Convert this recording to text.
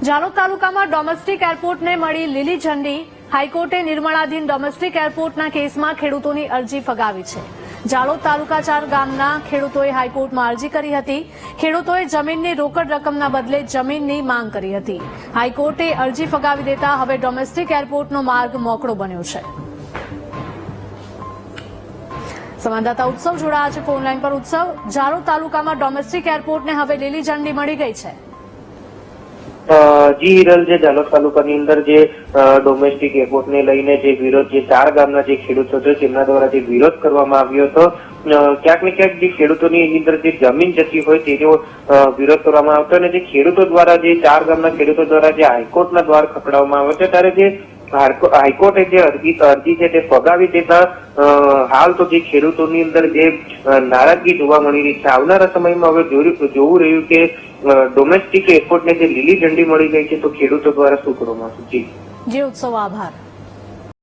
જાલોદ તાલુકામાં ડોમેસ્ટિક એરપોર્ટને મળી લીલી ઝંડી। હાઈકોર્ટે નિર્માણાધીન ડોમેસ્ટિક એરપોર્ટના કેસમાં ખેડૂતોની અરજી ફગાવી છે। જાલોદ તાલુકા 4 ગામના ખેડૂતોએ હાઈકોર્ટમાં અરજી કરી હતી। ખેડૂતોએ જમીનની રોકડ રકમના બદલે જમીનની માંગ કરી હતી। હાઈકોર્ટે અરજી ફગાવી દેતા હવે ડોમેસ્ટિક એરપોર્ટનો માર્ગ મોકળો બન્યો છે। સંવાદદાતા ઉત્સવ જોડાયા છે ફોનલાઈન પર। ઉત્સવ, જાલોદ તાલુકામાં ડોમેસ્ટિક એરપોર્ટને હવે લીલી ઝંડી મળી ગઈ છે। જી હિરલ, જે જાલોદ તાલુકાની અંદર જે ડોમેસ્ટિક એરપોર્ટને લઈને જે વિરોધ, જે 4 ગામના જે ખેડૂતો છે તેમના દ્વારા જે વિરોધ કરવામાં આવ્યો હતો, ક્યાંક ને ક્યાંક જે ખેડૂતોની અંદર જે જમીન જતી હોય તેનો વિરોધ કરવામાં આવતો અને જે ખેડૂતો દ્વારા, જે 4 ગામના ખેડૂતો દ્વારા જે હાઈકોર્ટના દ્વાર ખખડાવવામાં આવે છે, ત્યારે જે હાઈકોર્ટે જે અરજી છે તે ફગાવી દેતા હાલ તો જે ખેડૂતોની અંદર જે નારાજગી જોવા મળી રહી છે। આવનારા સમયમાં હવે જોવું રહ્યું કે ડોમેસ્ટિક એરપોર્ટને જે લીલી ઝંડી મળી ગઈ છે તો ખેડૂતો દ્વારા શું કરવામાં આવશે। જી ઉત્સવ, આભાર।